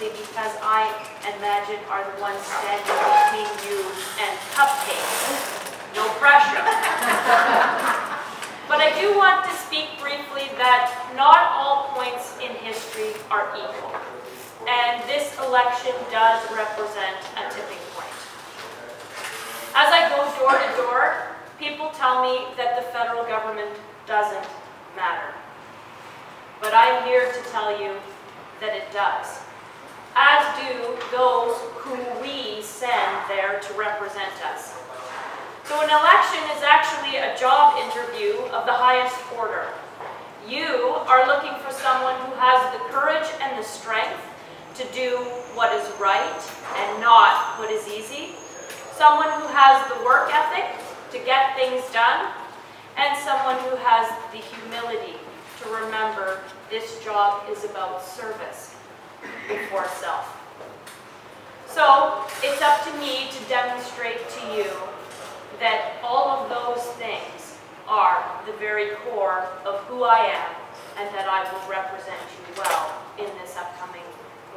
mostly because I imagine are the ones standing between you and cupcakes. No pressure. But I do want to speak briefly that not all points in history are equal. And this election does represent a tipping point. As I go door to door, people tell me that the federal government doesn't matter. But I'm here to tell you that it does, as do those who we send there to represent us. So an election is actually a job interview of the highest order. You are looking for someone who has the courage and the strength to do what is right and not what is easy, someone who has the work ethic to get things done, and someone who has the humility to remember this job is about service before self. So it's up to me to demonstrate to you that all of those things are the very core of who I am, and that I will represent you well in this upcoming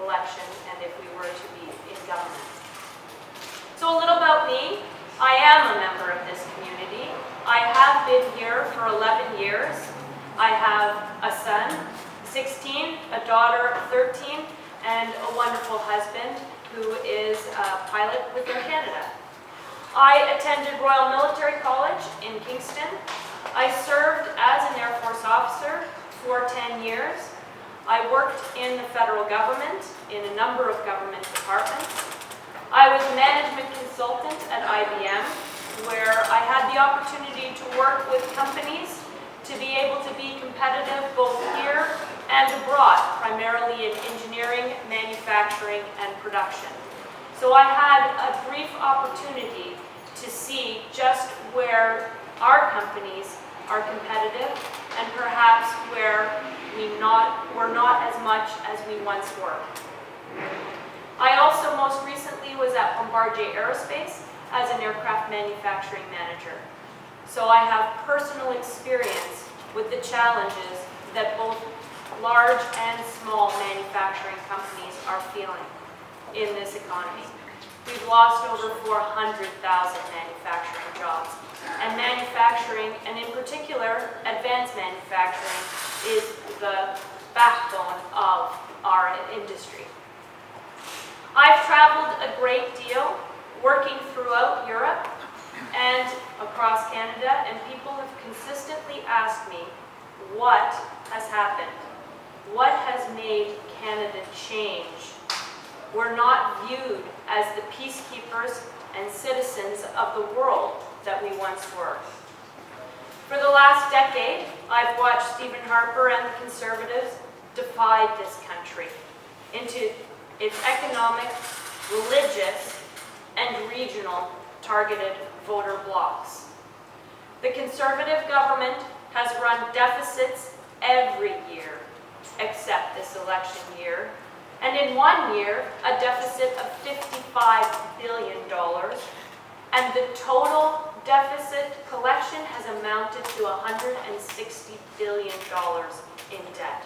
election and if we were to be in government. So a little about me. I am a member of this community. I have been here for 11 years. I have a son, 16, a daughter, 13, and a wonderful husband who is a pilot with Air Canada. I attended Royal Military College in Kingston. I served as an Air Force officer for 10 years. I worked in the federal government in a number of government departments. I was a management consultant at IBM, where I had the opportunity to work with companies to be able to be competitive both here and abroad, primarily in engineering, manufacturing, and production. So I had a brief opportunity to see just where our companies are competitive and perhaps where we're not as much as we once were. I also most recently was at Bombardier Aerospace as an aircraft manufacturing manager. So I have personal experience with the challenges that both large and small manufacturing companies are feeling in this economy. We've lost over 400,000 manufacturing jobs. And manufacturing, and in particular, advanced manufacturing, is the backbone of our industry. I've traveled a great deal, working throughout Europe and across Canada, and people have consistently asked me, what has happened? What has made Canada change? We're not viewed as the peacekeepers and citizens of the world that we once were. For the last decade, I've watched Stephen Harper and the Conservatives divide this country into its economic, religious, and regional targeted voter blocs. The Conservative government has run deficits every year except this election year, and in one year, a deficit of $55 billion, and the total deficit collection has amounted to $160 billion in debt.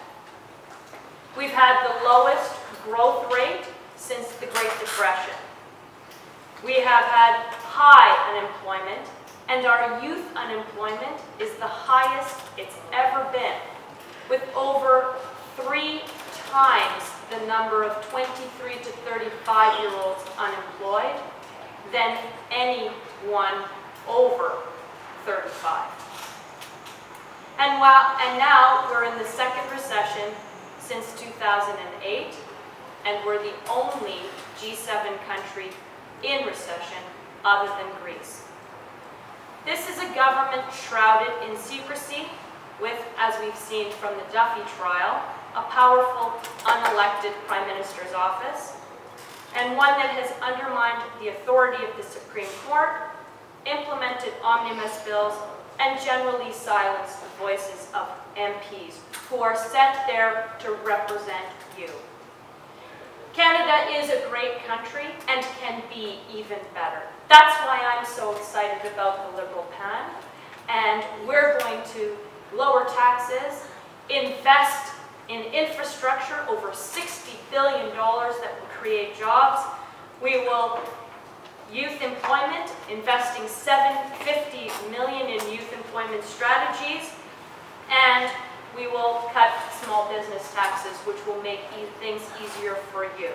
We've had the lowest growth rate since the Great Depression. We have had high unemployment, and our youth unemployment is the highest it's ever been, with over 3 times the number of 23 to 35-year-olds unemployed than anyone over 35. And now we're in the second recession since 2008, and we're the only G7 country in recession other than Greece. This is a government shrouded in secrecy with, as we've seen from the Duffy trial, a powerful, unelected Prime Minister's office, and one that has undermined the authority of the Supreme Court, implemented omnibus bills, and generally silenced the voices of MPs who are sent there to represent you. Canada is a great country and can be even better. That's why I'm so excited about the Liberal plan, and we're going to lower taxes, invest in infrastructure, over $60 billion that will create jobs. We will youth employment, investing $750 million in youth employment strategies, and we will cut small business taxes, which will make things easier for you.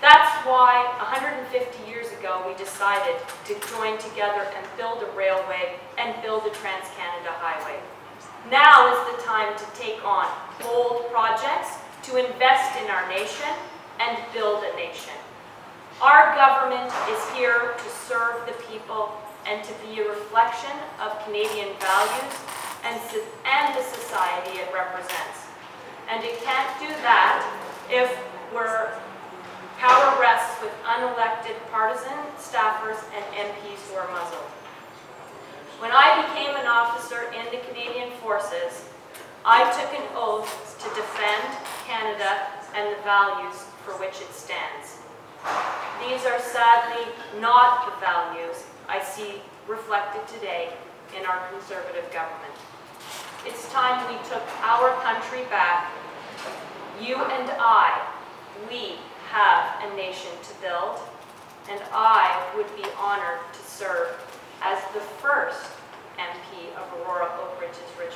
That's why 150 years ago we decided to join together and build a railway and build a Trans-Canada Highway. Now is the time to take on bold projects, to invest in our nation and build a nation. Our government is here to serve the people and to be a reflection of Canadian values and the society it represents. And it can't do that if power rests with unelected partisan staffers and MPs who are muzzled. When I became an officer in the Canadian Forces, I took an oath to defend Canada and the values for which it stands. These are sadly not the values I see reflected today in our Conservative government. It's time we took our country back. You and I, we have a nation to build, and I would be honored to serve as the first MP of Aurora Oak Ridge's Richmond